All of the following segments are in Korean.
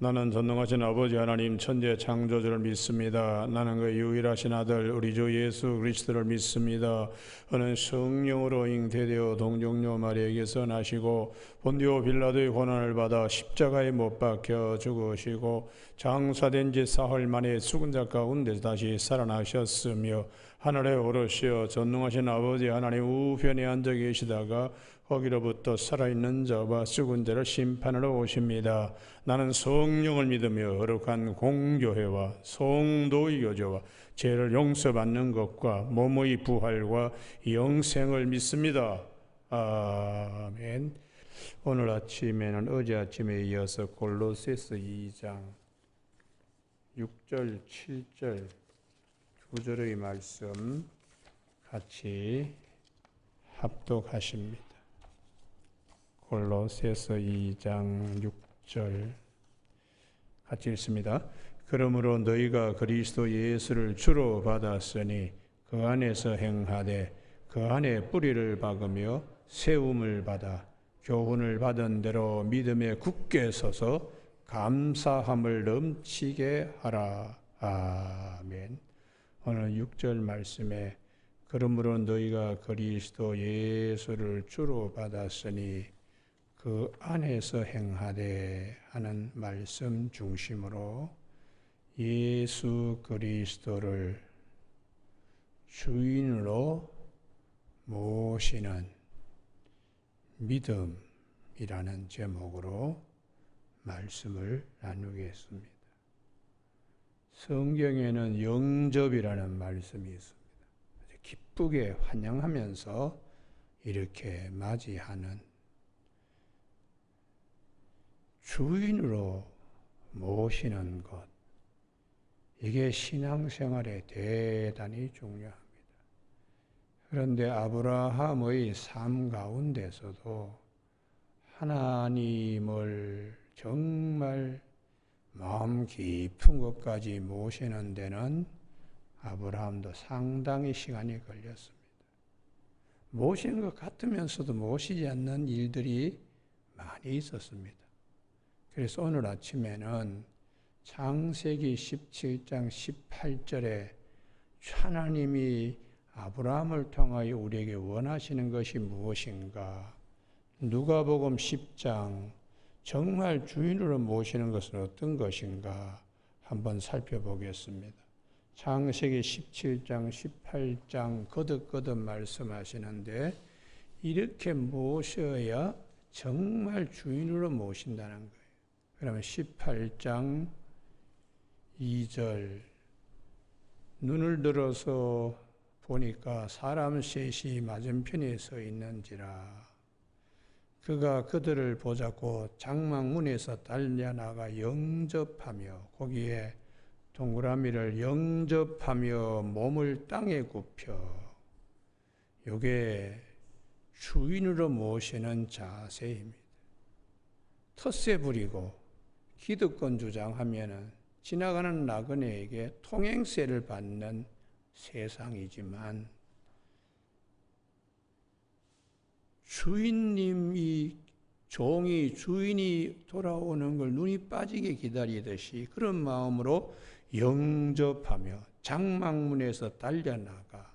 나는 전능하신 아버지 하나님 천재 창조주를 믿습니다. 나는 그 유일하신 아들 우리 주 예수 그리스도를 믿습니다. 그는 성령으로 잉태되어 동정녀 마리아에게서 나시고 본디오 빌라도의 고난을 받아 십자가에 못 박혀 죽으시고 장사된 지 사흘 만에 죽은 자 가운데서 다시 살아나셨으며 하늘에 오르시어 전능하신 아버지 하나님 우편에 앉아 계시다가 거기로부터 살아있는 자와 죽은 자를 심판하러 오십니다. 나는 성령을 믿으며 거룩한 공교회와 성도의 교제와 죄를 용서받는 것과 몸의 부활과 영생을 믿습니다. 아멘. 오늘 아침에는 어제 아침에 이어서 골로새서 2장 6절, 7절 두 절의 말씀 같이 합독하십니다. 골로새서 2장 6절 같이 읽습니다. 그러므로 너희가 그리스도 예수를 주로 받았으니 그 안에서 행하되 그 안에 뿌리를 박으며 세움을 받아 교훈을 받은 대로 믿음에 굳게 서서 감사함을 넘치게 하라. 아멘. 오늘 6절 말씀에 그러므로 너희가 그리스도 예수를 주로 받았으니 그 안에서 행하되 하는 말씀 중심으로 예수 그리스도를 주인으로 모시는 믿음이라는 제목으로 말씀을 나누겠습니다. 성경에는 영접이라는 말씀이 있습니다. 기쁘게 환영하면서 이렇게 맞이하는 주인으로 모시는 것, 이게 신앙생활에 대단히 중요합니다. 그런데 아브라함의 삶 가운데서도 하나님을 정말 마음 깊은 곳까지 모시는 데는 아브라함도 상당히 시간이 걸렸습니다. 모시는 것 같으면서도 모시지 않는 일들이 많이 있었습니다. 그래서 오늘 아침에는 창세기 17장 18절에 하나님이 아브라함을 통하여 우리에게 원하시는 것이 무엇인가? 누가복음 10장 정말 주인으로 모시는 것은 어떤 것인가? 한번 살펴보겠습니다. 창세기 17장 18장 거듭거듭 말씀하시는데 이렇게 모셔야 정말 주인으로 모신다는 거예요. 그러면 18장 2절 눈을 들어서 보니까 사람 셋이 맞은편에 서 있는지라 그가 그들을 보자고 장막문에서 달려나가 영접하며 거기에 동그라미를 영접하며 몸을 땅에 굽혀 요게 주인으로 모시는 자세입니다. 텃세 부리고 기득권 주장하면은 지나가는 나그네에게 통행세를 받는 세상이지만 주인이 돌아오는 걸 눈이 빠지게 기다리듯이 그런 마음으로 영접하며 장막문에서 달려나가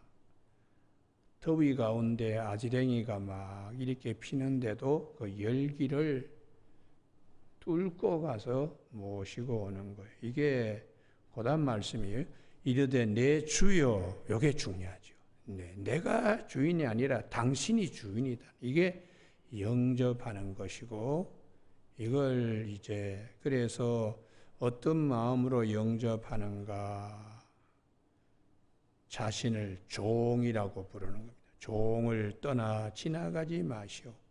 더위 가운데 아지랭이가 막 이렇게 피는데도 그 열기를 뚫고 가서 모시고 오는 거예요. 이게 고단 말씀이에요. 이르되 내 주여, 이게 중요하죠. 내가 주인이 아니라 당신이 주인이다. 이게 영접하는 것이고 이걸 이제 그래서 어떤 마음으로 영접하는가? 자신을 종이라고 부르는 겁니다. 종을 떠나 지나가지 마시옵고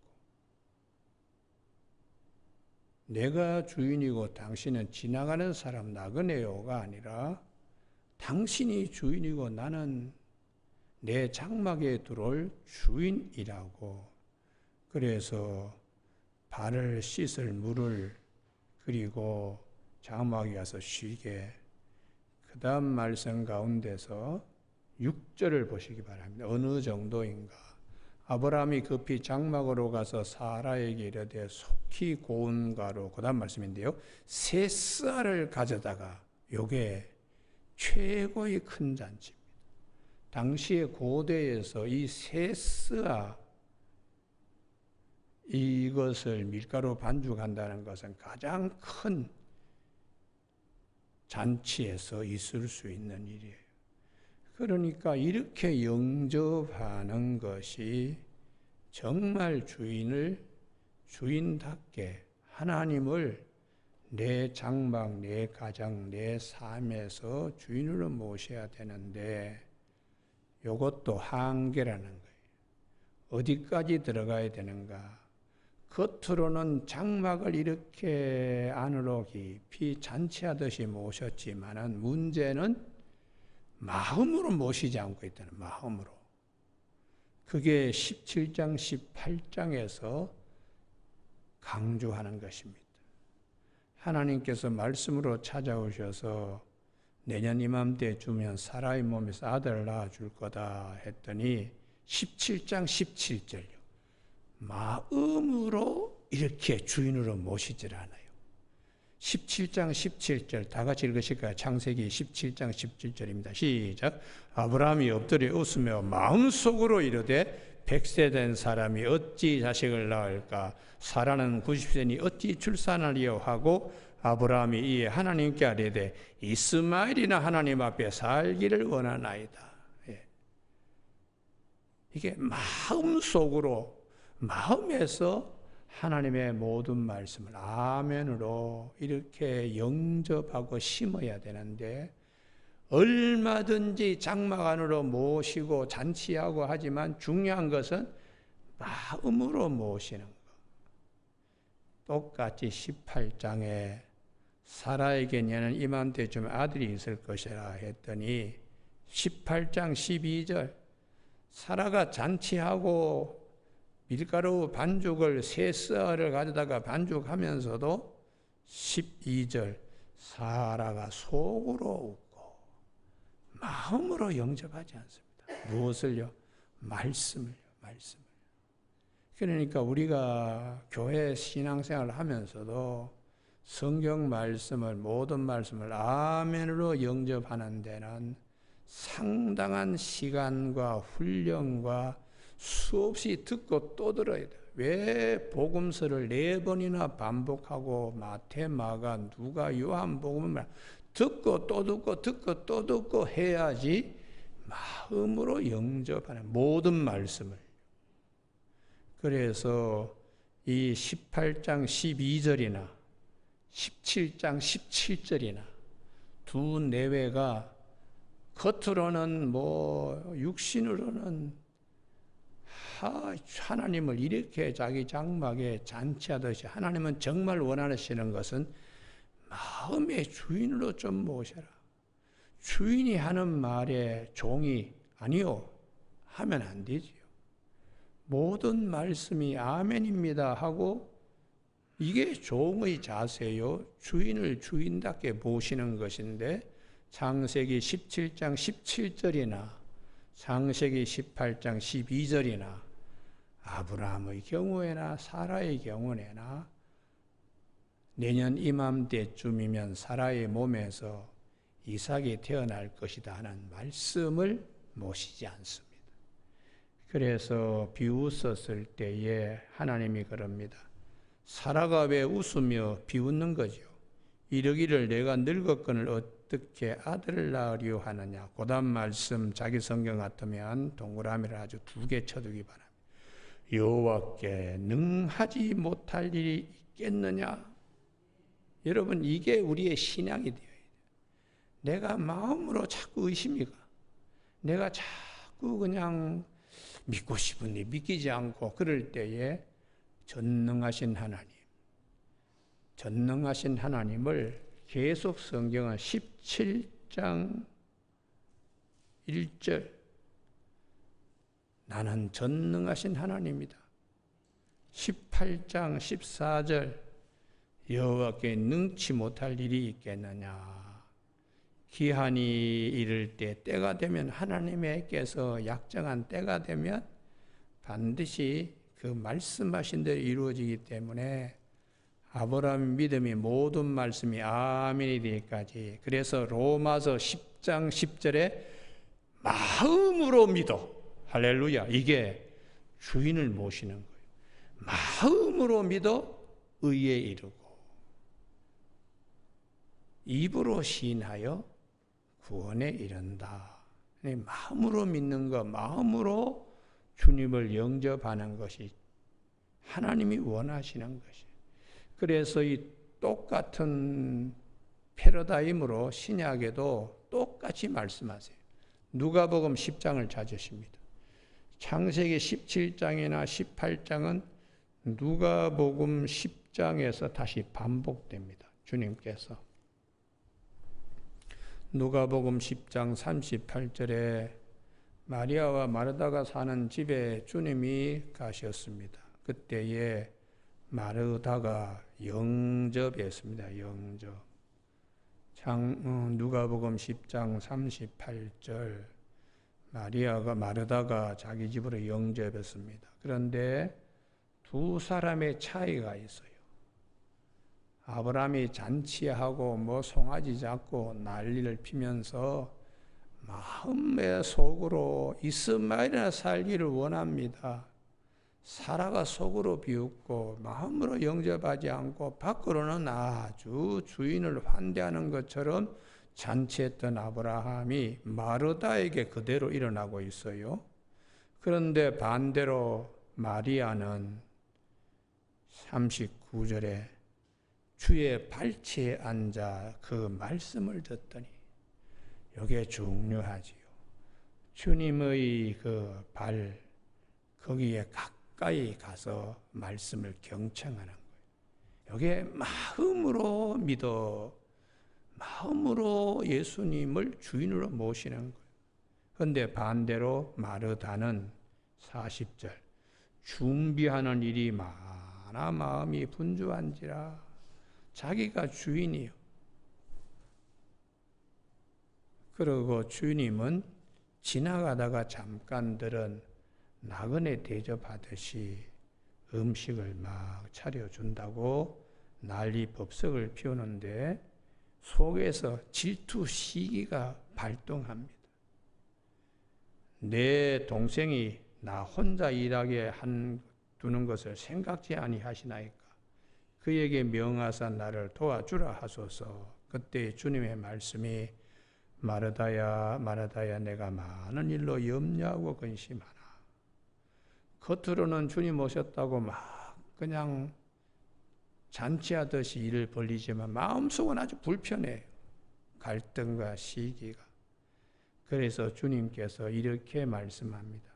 내가 주인이고 당신은 지나가는 사람 나그네요가 아니라 당신이 주인이고 나는 내 장막에 들어올 주인이라고. 그래서 발을 씻을 물을 그리고 장막에 가서 쉬게. 그 다음 말씀 가운데서 6절을 보시기 바랍니다. 어느 정도인가? 아브라함이 급히 장막으로 가서 사라에게 이르되 속히 고운 가루, 그 다음 말씀인데요, 세 쌀을 가져다가, 요게 최고의 큰 잔치입니다. 당시의 고대에서 이 세 쌀, 이것을 밀가루 반죽한다는 것은 가장 큰 잔치에서 있을 수 있는 일이에요. 그러니까 이렇게 영접하는 것이 정말 주인답게 하나님을 내 장막, 내 가정, 내 삶에서 주인으로 모셔야 되는데, 이것도 한계라는 거예요. 어디까지 들어가야 되는가? 겉으로는 장막을 이렇게 안으로 깊이 잔치하듯이 모셨지만은 문제는 마음으로 모시지 않고 있다는, 마음으로. 그게 17장, 18장에서 강조하는 것입니다. 하나님께서 말씀으로 찾아오셔서 내년 이맘때쯤면 사라의 몸에서 아들을 낳아줄 거다 했더니 17장 17절요. 마음으로 이렇게 주인으로 모시질 않아요. 17장 17절 다 같이 읽으실까요? 창세기 17장 17절입니다. 시작. 아브라함이 엎드려 웃으며 마음속으로 이르되 100세 된 사람이 어찌 자식을 낳을까? 사라는 90세니 어찌 출산하리요? 하고 아브라함이 이에 하나님께 아뢰되 이스마엘이나 하나님 앞에 살기를 원하나이다. 이게 마음속으로, 마음에서 하나님의 모든 말씀을 아멘으로 이렇게 영접하고 심어야 되는데, 얼마든지 장막 안으로 모시고 잔치하고 하지만 중요한 것은 마음으로 모시는 것. 똑같이 18장에 사라에게 너는 이맘때쯤 아들이 있을 것이라 했더니 18장 12절 사라가 잔치하고 밀가루 반죽을 세 쌀을 가져다가 반죽하면서도 12절 사라가 속으로 웃고 마음으로 영접하지 않습니다. 무엇을요? 말씀을요. 그러니까 우리가 교회 신앙생활을 하면서도 성경 말씀을, 모든 말씀을 아멘으로 영접하는 데는 상당한 시간과 훈련과 수없이 듣고 또 들어야 돼요. 왜 복음서를 4번이나 반복하고 마태, 마가, 누가, 요한복음을 듣고 또 듣고 듣고 또 듣고 해야지 마음으로 영접하는 모든 말씀을. 그래서 이 18장 12절이나 17장 17절이나 두 내외가 겉으로는 육신으로는 하나님을 이렇게 자기 장막에 잔치하듯이 하나님은 정말 원하시는 것은 마음의 주인으로 좀 모셔라. 주인이 하는 말에 종이 아니요 하면 안 되지요. 모든 말씀이 아멘입니다 하고, 이게 종의 자세요. 주인을 주인답게 모시는 것인데, 창세기 17장 17절이나 창세기 18장 12절이나 아브라함의 경우에나 사라의 경우에나 내년 이맘때쯤이면 사라의 몸에서 이삭이 태어날 것이다 하는 말씀을 모시지 않습니다. 그래서 비웃었을 때에 하나님이 그럽니다. 사라가 왜 웃으며 비웃는 거죠? 이르기를 내가 늙었거늘 어떻게 아들을 낳으려 하느냐. 그 다음 말씀 자기 성경 같으면 동그라미를 아주 2개 쳐두기 바랍니다. 여호와께 능하지 못할 일이 있겠느냐. 여러분, 이게 우리의 신앙이 되어야 돼요. 내가 마음으로 자꾸 의심이 가. 내가 자꾸 그냥 믿고 싶은데 믿기지 않고 그럴 때에 전능하신 하나님을 계속 성경은 17장 1절 나는 전능하신 하나님이다. 18장 14절 여호와께 능치 못할 일이 있겠느냐. 기한이 이를 때 때가 되면 하나님께서 약정한 때가 되면 반드시 그 말씀하신 대로 이루어지기 때문에 아브라함의 믿음이 모든 말씀이 아멘이 되기까지, 그래서 로마서 10장 10절에 마음으로 믿어, 할렐루야, 이게 주인을 모시는 거예요. 마음으로 믿어 의에 이르고 입으로 시인하여 구원에 이른다. 마음으로 믿는 것, 마음으로 주님을 영접하는 것이 하나님이 원하시는 것이에요. 그래서 이 똑같은 패러다임으로 신약에도 똑같이 말씀하세요. 누가복음 10장을 찾으십니다. 창세기 17장이나 18장은 누가복음 10장에서 다시 반복됩니다. 주님께서 누가복음 10장 38절에 마리아와 마르다가 사는 집에 주님이 가셨습니다. 그때에 마르다가 영접했습니다. 영접. 누가복음 10장 38절, 마르다가 자기 집으로 영접했습니다. 그런데 두 사람의 차이가 있어요. 아브라함이 잔치하고 송아지 잡고 난리를 피면서 마음의 속으로 이스마엘이나 살기를 원합니다. 사라가 속으로 비웃고 마음으로 영접하지 않고 밖으로는 아주 주인을 환대하는 것처럼 잔치했던 아브라함이 마르다에게 그대로 일어나고 있어요. 그런데 반대로 마리아는 39절에 주의 발치에 앉아 그 말씀을 듣더니, 이게 중요하지요. 주님의 그 발, 거기에 가까이 가서 말씀을 경청하는 거예요. 이게 마음으로 믿어, 마음으로 예수님을 주인으로 모시는 거예요. 그런데 반대로 마르다는 40절, 준비하는 일이 많아 마음이 분주한지라. 자기가 주인이요. 그리고 주님은 지나가다가 잠깐 들은 나그네 대접하듯이 음식을 막 차려준다고 난리법석을 피우는데 속에서 질투 시기가 발동합니다. 내 동생이 나 혼자 일하게 두는 것을 생각지 아니하시나이까. 그에게 명하사 나를 도와주라 하소서. 그때 주님의 말씀이, 마르다야 마르다야 내가 많은 일로 염려하고 근심하나. 겉으로는 주님 오셨다고 막 그냥 잔치하듯이 일을 벌리지만 마음속은 아주 불편해요. 갈등과 시기가. 그래서 주님께서 이렇게 말씀합니다.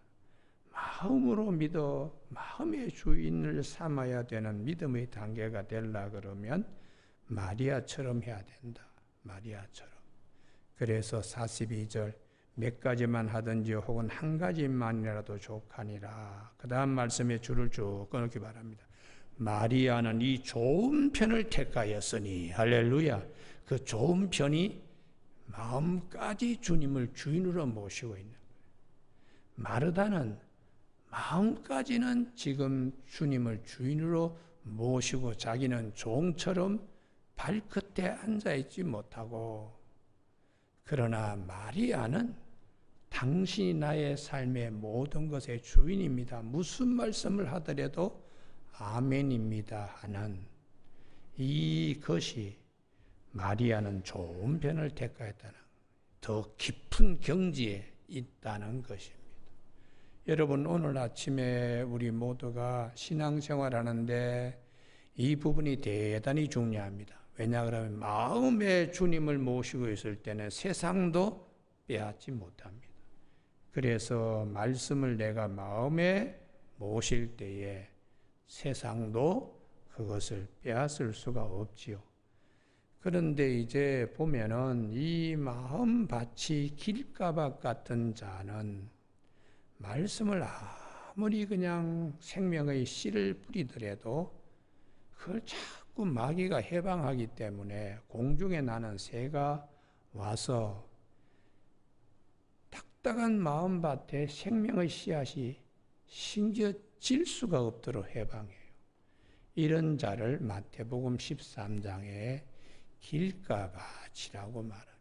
마음으로 믿어 마음의 주인을 삼아야 되는 믿음의 단계가 되려 그러면 마리아처럼 해야 된다. 마리아처럼. 그래서 42절, 몇 가지만 하든지 혹은 한 가지만이라도 족하니라. 그 다음 말씀에 줄을 쭉 끊기 바랍니다. 마리아는 이 좋은 편을 택하였으니, 할렐루야. 그 좋은 편이 마음까지 주님을 주인으로 모시고 있는 거예요. 마르다는 마음까지는 지금 주님을 주인으로 모시고 자기는 종처럼 발끝에 앉아있지 못하고, 그러나 마리아는 당신이 나의 삶의 모든 것의 주인입니다. 무슨 말씀을 하더라도 아멘입니다 하는 이것이 마리아는 좋은 편을 택하였다는, 더 깊은 경지에 있다는 것입니다. 여러분, 오늘 아침에 우리 모두가 신앙생활하는데 이 부분이 대단히 중요합니다. 왜냐 그러면 마음의 주님을 모시고 있을 때는 세상도 빼앗지 못합니다. 그래서 말씀을 내가 마음에 모실 때에 세상도 그것을 빼앗을 수가 없지요. 그런데 이제 보면은 이 마음밭이 길가밭 같은 자는 말씀을 아무리 그냥 생명의 씨를 뿌리더라도 그걸 자꾸 마귀가 해방하기 때문에 공중에 나는 새가 와서 딱딱한 마음밭에 생명의 씨앗이 심지어 질수가 없도록 해방해요. 이런 자를 마태복음 13장에 길가밭이라고 말합니다.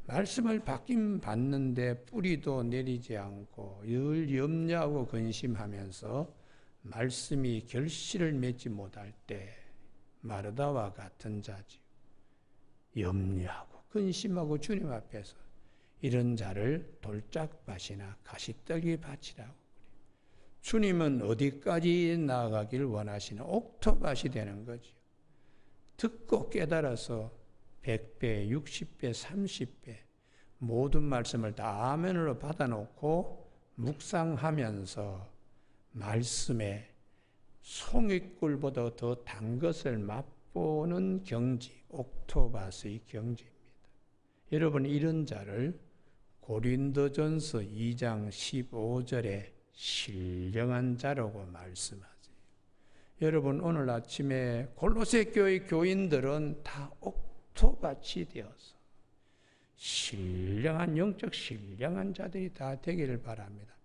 말씀을 받긴 받는데 뿌리도 내리지 않고 늘 염려하고 근심하면서 말씀이 결실을 맺지 못할 때 마르다와 같은 자지요. 염려하고 근심하고 주님 앞에서 이런 자를 돌짝밭이나 가시떨기 밭이라고 그래요. 주님은 어디까지 나아가길 원하시는 옥토밭이 되는 거죠. 듣고 깨달아서 100배, 60배, 30배 모든 말씀을 다 아멘으로 받아놓고 묵상하면서 말씀에 송이꿀보다 더 단 것을 맛보는 경지, 옥토밭의 경지입니다. 여러분, 이런 자를 고린도전서 2장 15절에 신령한 자라고 말씀하세요. 여러분, 오늘 아침에 골로새 교회 교인들은 다 옥토밭이 되어서 신령한, 영적 신령한 자들이 다 되기를 바랍니다.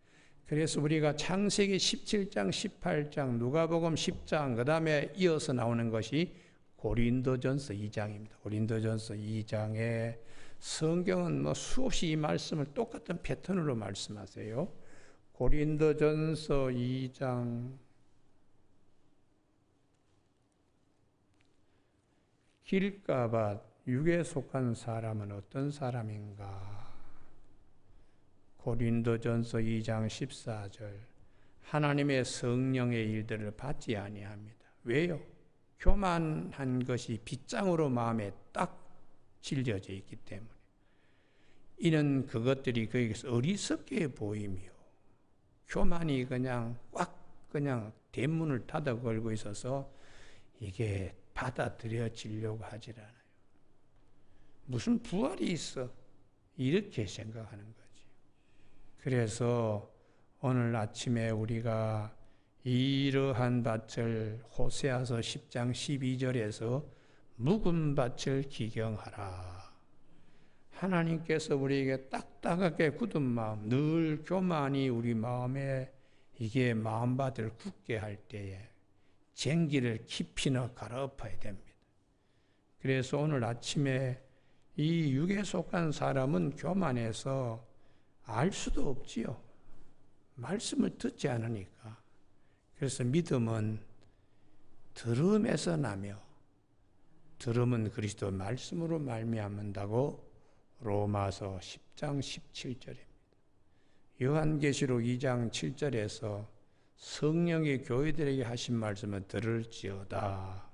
그래서 우리가 창세기 17장, 18장, 누가복음 10장, 그 다음에 이어서 나오는 것이 고린도전서 2장입니다. 고린도전서 2장에 성경은 수없이 이 말씀을 똑같은 패턴으로 말씀하세요. 고린도전서 2장 길가밭, 육에 속한 사람은 어떤 사람인가? 고린도전서 2장 14절 하나님의 성령의 일들을 받지 아니합니다. 왜요? 교만한 것이 빗장으로 마음에 딱 질려져 있기 때문에. 이는 그것들이 그에게서 어리석게 보이며 교만이 그냥 대문을 닫아 걸고 있어서 이게 받아들여지려고 하질 않아요. 무슨 부활이 있어? 이렇게 생각하는 거지. 그래서 오늘 아침에 우리가 이러한 밭을 호세아서 10장 12절에서 묵은 밭을 기경하라. 하나님께서 우리에게 딱딱하게 굳은 마음, 늘 교만이 우리 마음에 이게 마음밭을 굳게 할 때에 쟁기를 깊이 넣어 갈아엎어야 됩니다. 그래서 오늘 아침에 이 육에 속한 사람은 교만해서 알 수도 없지요. 말씀을 듣지 않으니까. 그래서 믿음은 들음에서 나며 들음은 그리스도 말씀으로 말미암는다고 로마서 10장 17절입니다. 요한계시록 2장 7절에서 성령이 교회들에게 하신 말씀을 들을지어다.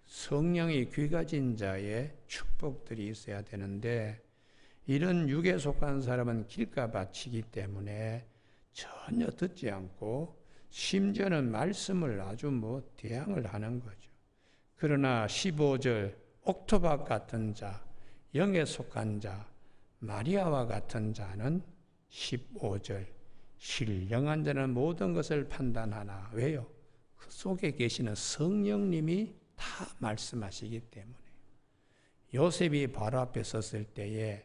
성령이 귀 가진 자의 축복들이 있어야 되는데 이런 육에 속한 사람은 길가밭이기 때문에 전혀 듣지 않고 심지어는 말씀을 아주 대항을 하는 거죠. 그러나 15절 옥토밭 같은 자, 영에 속한 자, 마리아와 같은 자는 15절 신령한 자는 모든 것을 판단하나. 왜요? 그 속에 계시는 성령님이 다 말씀하시기 때문에. 요셉이 바로 앞에 섰을 때에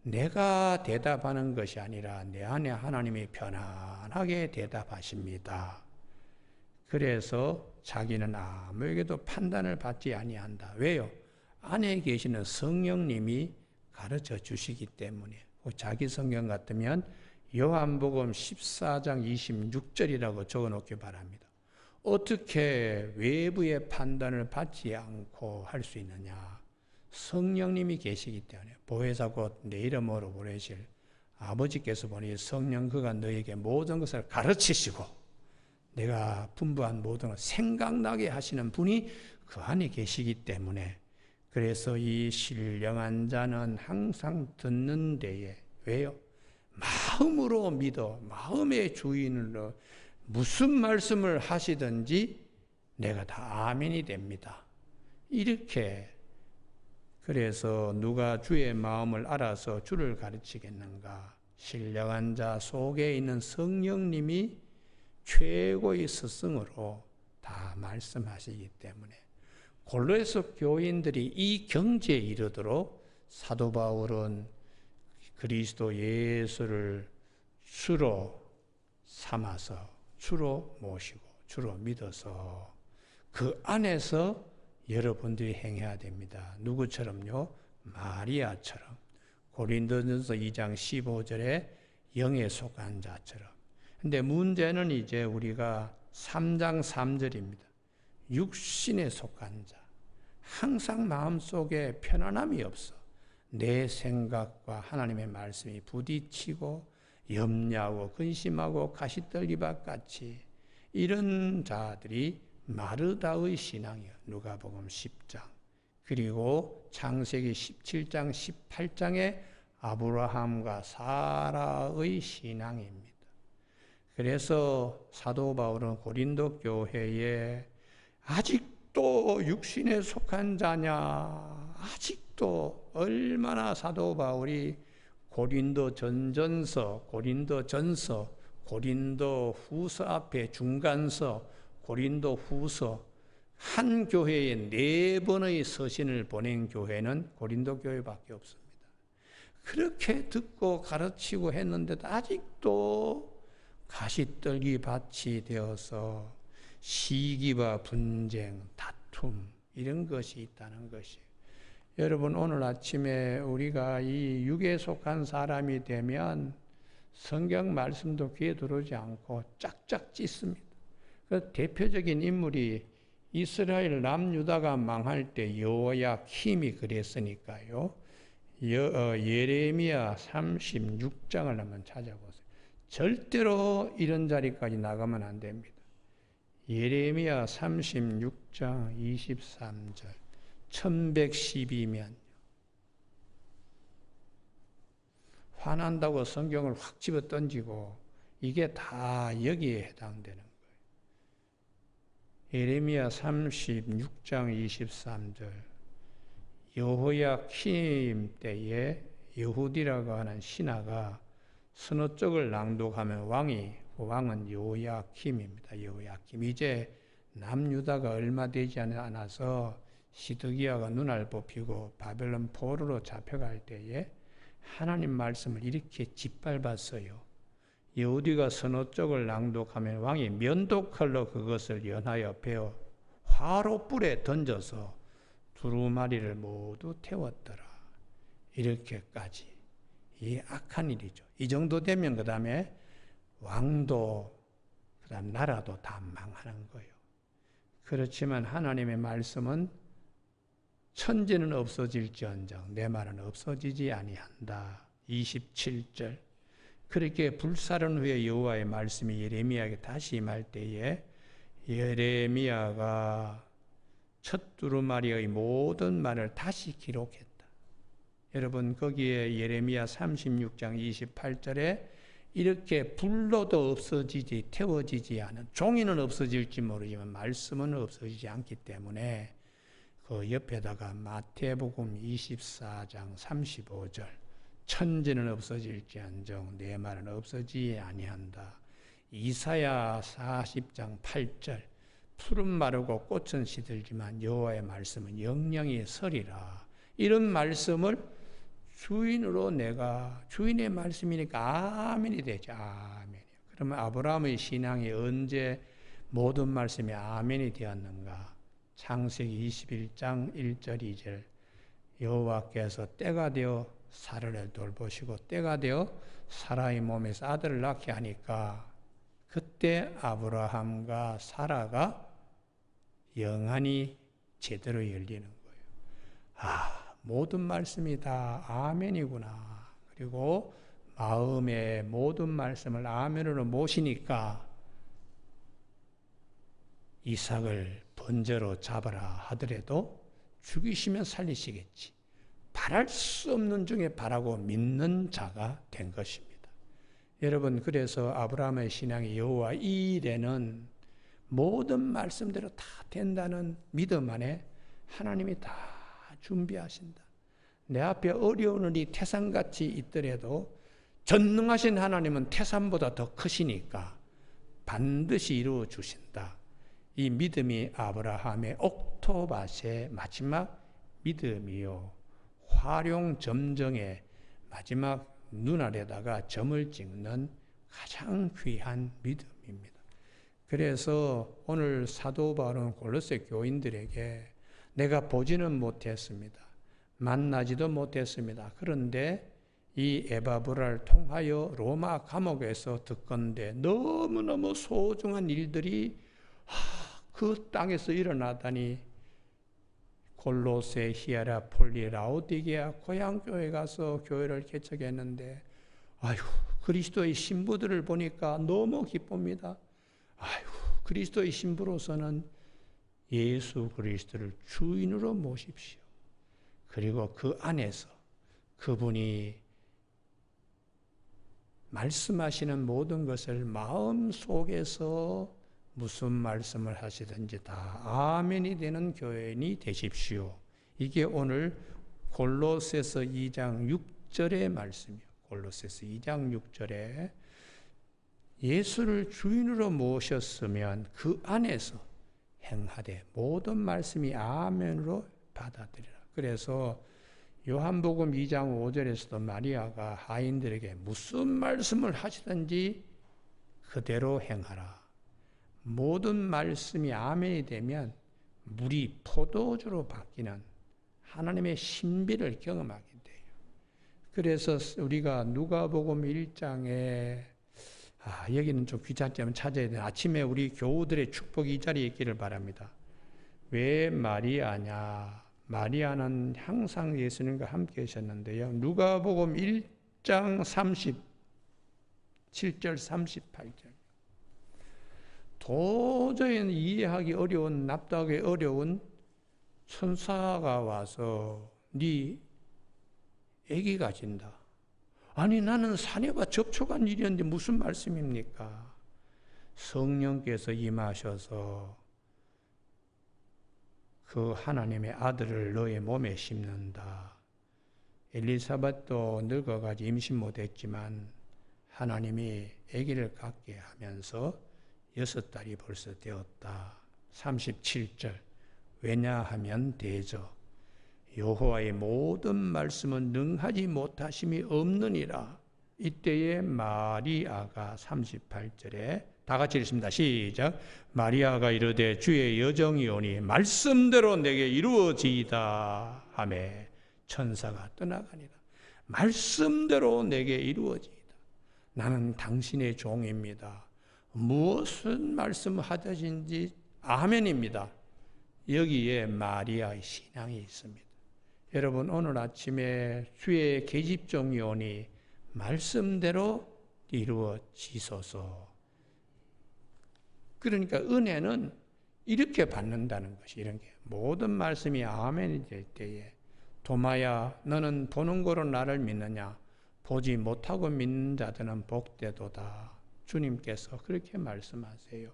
내가 대답하는 것이 아니라 내 안에 하나님이 편안하게 대답하십니다. 그래서 자기는 아무에게도 판단을 받지 아니한다. 왜요? 안에 계시는 성령님이 가르쳐 주시기 때문에. 자기 성경 같으면 요한복음 14장 26절이라고 적어놓기 바랍니다. 어떻게 외부의 판단을 받지 않고 할 수 있느냐? 성령님이 계시기 때문에. 보혜사 곧 내 이름으로 보내실 아버지께서 보니 성령 그가 너에게 모든 것을 가르치시고 내가 분부한 모든 것 생각나게 하시는 분이 그 안에 계시기 때문에. 그래서 이 신령한 자는 항상 듣는 데에. 왜요? 마음으로 믿어. 마음의 주인으로 무슨 말씀을 하시든지 내가 다 아멘이 됩니다. 이렇게. 그래서 누가 주의 마음을 알아서 주를 가르치겠는가? 신령한 자 속에 있는 성령님이 최고의 스승으로 다 말씀하시기 때문에. 골로새 교인들이 이 경지에 이르도록 사도 바울은 그리스도 예수를 주로 삼아서 주로 모시고 주로 믿어서 그 안에서 여러분들이 행해야 됩니다. 누구처럼요? 마리아처럼. 고린도전서 2장 15절에 영에 속한 자처럼. 근데 문제는 이제 우리가 3장 3절입니다. 육신에 속한 자. 항상 마음속에 편안함이 없어. 내 생각과 하나님의 말씀이 부딪히고 염려하고 근심하고 가시떨기밭 같이 이런 자들이 마르다의 신앙이에요. 누가복음 10장. 그리고 창세기 17장 18장에 아브라함과 사라의 신앙입니다. 그래서 사도 바울은 고린도 교회에 아직도 육신에 속한 자냐, 아직도 얼마나 사도 바울이 고린도 전전서, 고린도 후서 앞에 중간서, 고린도 후서 한 교회에 4번의 서신을 보낸 교회는 고린도 교회밖에 없습니다. 그렇게 듣고 가르치고 했는데도 아직도 가시떨기 밭이 되어서 시기와 분쟁, 다툼 이런 것이 있다는 것이에요. 여러분 오늘 아침에 우리가 이 육에 속한 사람이 되면 성경 말씀도 귀에 들어오지 않고 짝짝 찢습니다. 그 대표적인 인물이 이스라엘 남유다가 망할 때 여호야킴이 그랬으니까요. 예레미야 36장을 한번 찾아보세요. 절대로 이런 자리까지 나가면 안 됩니다. 예레미야 36장 23절 1112면 화난다고 성경을 확 집어 던지고 이게 다 여기에 해당되는 거예요. 예레미야 36장 23절 여호야킴 때에 여후디라고 하는 신하가 서너 쪽을 낭독하면 왕은 여호야킴입니다. 여호야킴. 이제 남유다가 얼마 되지 않아서 시드기야가 눈알 뽑히고 바벨론 포로로 잡혀갈 때에 하나님 말씀을 이렇게 짓밟았어요. 여후디가 서너 쪽을 낭독하면 왕이 면도칼로 그것을 연하여 베어 화로불에 던져서 두루마리를 모두 태웠더라. 이렇게까지. 이 악한 일이죠. 이 정도 되면 그 다음에 왕도 그 다음 나라도 다 망하는 거예요. 그렇지만 하나님의 말씀은 천지는 없어질지언정 내 말은 없어지지 아니한다. 27절. 그렇게 불사른 후에 여호와의 말씀이 예레미야에게 다시 임할 때에 예레미야가 첫 두루마리의 모든 말을 다시 기록했다. 여러분 거기에 예레미야 36장 28절에 이렇게 불로도 없어지지 태워지지 않은 종이는 없어질지 모르지만 말씀은 없어지지 않기 때문에 그 옆에다가 마태복음 24장 35절 천지는 없어질지언정 내 말은 없어지지 아니한다. 이사야 40장 8절 푸른 마르고 꽃은 시들지만 여호와의 말씀은 영영이 서리라. 이런 말씀을 주인으로 내가 주인의 말씀이니까 아멘이 되죠. 아멘. 그러면 아브라함의 신앙이 언제 모든 말씀이 아멘이 되었는가? 창세기 21장 1절 2절 여호와께서 때가 되어 사라를 돌보시고 때가 되어 사라의 몸에서 아들을 낳게 하니까 그때 아브라함과 사라가 영안이 제대로 열리는 거예요. 아, 모든 말씀이 다 아멘이구나. 그리고 마음의 모든 말씀을 아멘으로 모시니까 이삭을 번제로 잡아라 하더라도 죽이시면 살리시겠지. 바랄 수 없는 중에 바라고 믿는 자가 된 것입니다. 여러분 그래서 아브라함의 신앙이 여호와 이 일에는 모든 말씀대로 다 된다는 믿음 안에 하나님이 다 준비하신다. 내 앞에 어려운 일이 태산같이 있더라도 전능하신 하나님은 태산보다 더 크시니까 반드시 이루어 주신다. 이 믿음이 아브라함의 옥토밭의 마지막 믿음이요. 화룡점정의 마지막 눈알에다가 점을 찍는 가장 귀한 믿음입니다. 그래서 오늘 사도 바울은 골로새 교인들에게 내가 보지는 못했습니다. 만나지도 못했습니다. 그런데 이 에바브라를 통하여 로마 감옥에서 듣건대 너무너무 소중한 일들이 그 땅에서 일어나다니 골로새, 히에라폴리, 라오디게아 고향교회 가서 교회를 개척했는데 아이고 그리스도의 신부들을 보니까 너무 기쁩니다. 아이고 그리스도의 신부로서는 예수 그리스도를 주인으로 모십시오. 그리고 그 안에서 그분이 말씀하시는 모든 것을 마음속에서 무슨 말씀을 하시든지 다 아멘이 되는 교인이 되십시오. 이게 오늘 골로새서 2장 6절의 말씀이에요. 골로새서 2장 6절에 예수를 주인으로 모셨으면 그 안에서 행하되 모든 말씀이 아멘으로 받아들이라. 그래서 요한복음 2장 5절에서도 마리아가 하인들에게 무슨 말씀을 하시든지 그대로 행하라. 모든 말씀이 아멘이 되면 물이 포도주로 바뀌는 하나님의 신비를 경험하게 돼요. 그래서 우리가 누가복음 1장에 여기는 좀 귀찮지만 찾아야 돼요. 아침에 우리 교우들의 축복이 이 자리에 있기를 바랍니다. 왜 마리아냐? 마리아는 항상 예수님과 함께 계셨는데요. 누가복음 1장 37절 38절 도저히 이해하기 어려운 납득하기 어려운 천사가 와서 네 아기 가진다. 아니 나는 사내와 접촉한 일이었는데 무슨 말씀입니까? 성령께서 임하셔서 그 하나님의 아들을 너의 몸에 심는다. 엘리사벳도 늙어가지고 임신 못했지만 하나님이 아기를 갖게 하면서 6달이 벌써 되었다. 37절 왜냐하면 대저 여호와의 모든 말씀은 능하지 못하심이 없느니라. 이때에 마리아가 38절에 다 같이 읽습니다. 시작. 마리아가 이르되 주의 여정이오니 말씀대로 내게 이루어지이다 하매 천사가 떠나가니라. 말씀대로 내게 이루어지이다. 나는 당신의 종입니다. 무슨 말씀하든지 아멘입니다. 여기에 마리아의 신앙이 있습니다. 여러분 오늘 아침에 주의 계집종이 오니 말씀대로 이루어지소서. 그러니까 은혜는 이렇게 받는다는 것이 이런 게 모든 말씀이 아멘이 될 때에 도마야 너는 보는 거로 나를 믿느냐 보지 못하고 믿는 자들은 복되도다. 주님께서 그렇게 말씀하세요.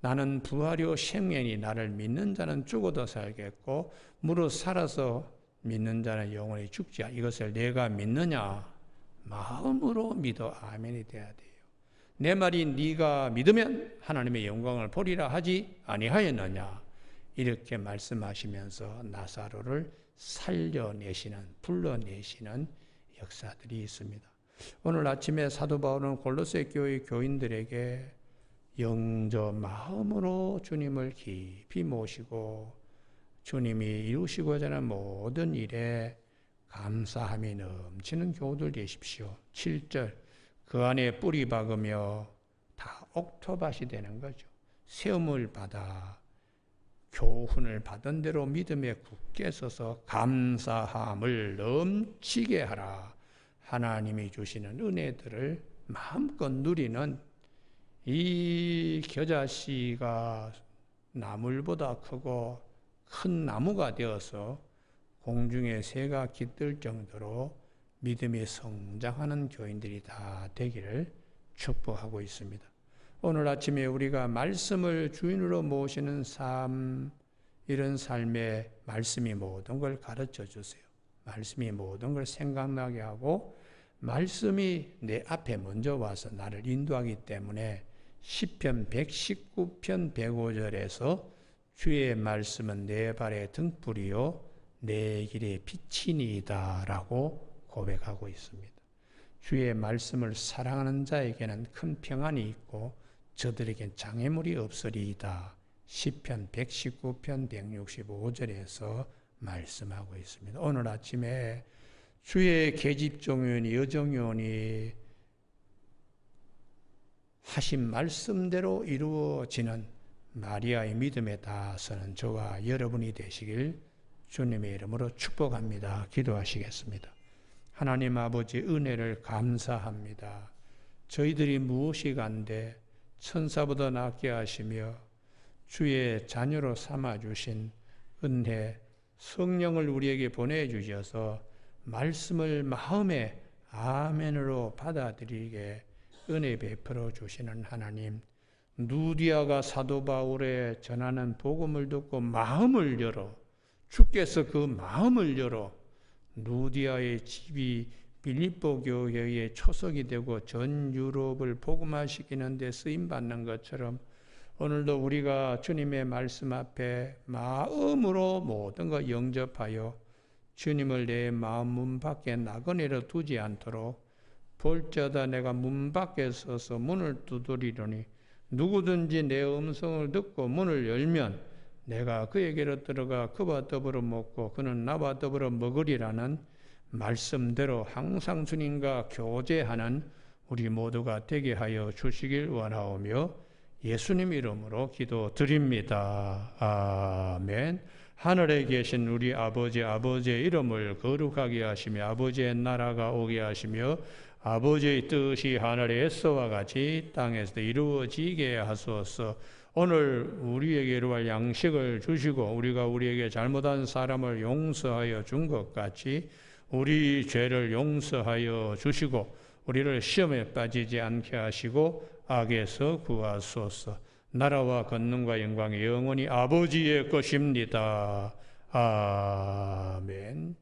나는 부활이요 생명이 나를 믿는 자는 죽어도 살겠고 무릇 살아서 믿는 자는 영원히 죽지 않아. 이것을 내가 믿느냐? 마음으로 믿어 아멘이 돼야 돼요. 내 말이 네가 믿으면 하나님의 영광을 보리라 하지 아니하였느냐? 이렇게 말씀하시면서 나사로를 살려내시는 불러내시는 역사들이 있습니다. 오늘 아침에 사도 바울은 골로새 교회 교인들에게 영저 마음으로 주님을 깊이 모시고 주님이 이루시고자 하는 모든 일에 감사함이 넘치는 교우들 되십시오. 7절 그 안에 뿌리 박으며 다 옥토밭이 되는 거죠. 세움을 받아 교훈을 받은 대로 믿음에 굳게 서서 감사함을 넘치게 하라. 하나님이 주시는 은혜들을 마음껏 누리는 이 겨자씨가 나물보다 크고 큰 나무가 되어서 공중에 새가 깃들 정도로 믿음이 성장하는 교인들이 다 되기를 축복하고 있습니다. 오늘 아침에 우리가 말씀을 주인으로 모시는 삶, 이런 삶에 말씀이 모든 걸 가르쳐 주세요. 말씀이 모든 걸 생각나게 하고 말씀이 내 앞에 먼저 와서 나를 인도하기 때문에 시편 119편 105절에서 주의 말씀은 내 발의 등불이요 내 길의 빛이니이다 라고 고백하고 있습니다. 주의 말씀을 사랑하는 자에게는 큰 평안이 있고 저들에겐 장애물이 없으리이다. 시편 119편 165절에서 말씀하고 있습니다. 오늘 아침에 주의 계집종이오니 여종이오니 하신 말씀대로 이루어지는 마리아의 믿음에 닿아서는 저와 여러분이 되시길 주님의 이름으로 축복합니다. 기도하시겠습니다. 하나님 아버지 은혜를 감사합니다. 저희들이 무엇이 간데 천사보다 낫게 하시며 주의 자녀로 삼아주신 은혜 성령을 우리에게 보내주셔서 말씀을 마음에 아멘으로 받아들이게 은혜 베풀어 주시는 하나님, 누디아가 사도 바울의 전하는 복음을 듣고 마음을 열어 주께서 그 마음을 열어 누디아의 집이 빌립보 교회의 초석이 되고 전 유럽을 복음화시키는 데 쓰임받는 것처럼 오늘도 우리가 주님의 말씀 앞에 마음으로 모든 것 영접하여 주님을 내 마음 문 밖에 나그네로 두지 않도록 볼지어다 내가 문 밖에 서서 문을 두드리려니 누구든지 내 음성을 듣고 문을 열면 내가 그에게로 들어가 그와 더불어 먹고 그는 나와 더불어 먹으리라는 말씀대로 항상 주님과 교제하는 우리 모두가 되게 하여 주시길 원하오며 예수님 이름으로 기도드립니다. 아멘. 하늘에 계신 우리 아버지의 이름을 거룩하게 하시며 아버지의 나라가 오게 하시며 아버지의 뜻이 하늘에서와 같이 땅에서도 이루어지게 하소서. 오늘 우리에게 이루할 양식을 주시고 우리가 우리에게 잘못한 사람을 용서하여 준 것 같이 우리 죄를 용서하여 주시고 우리를 시험에 빠지지 않게 하시고 악에서 구하소서. 나라와 권능과 영광이 영원히 아버지의 것입니다. 아멘.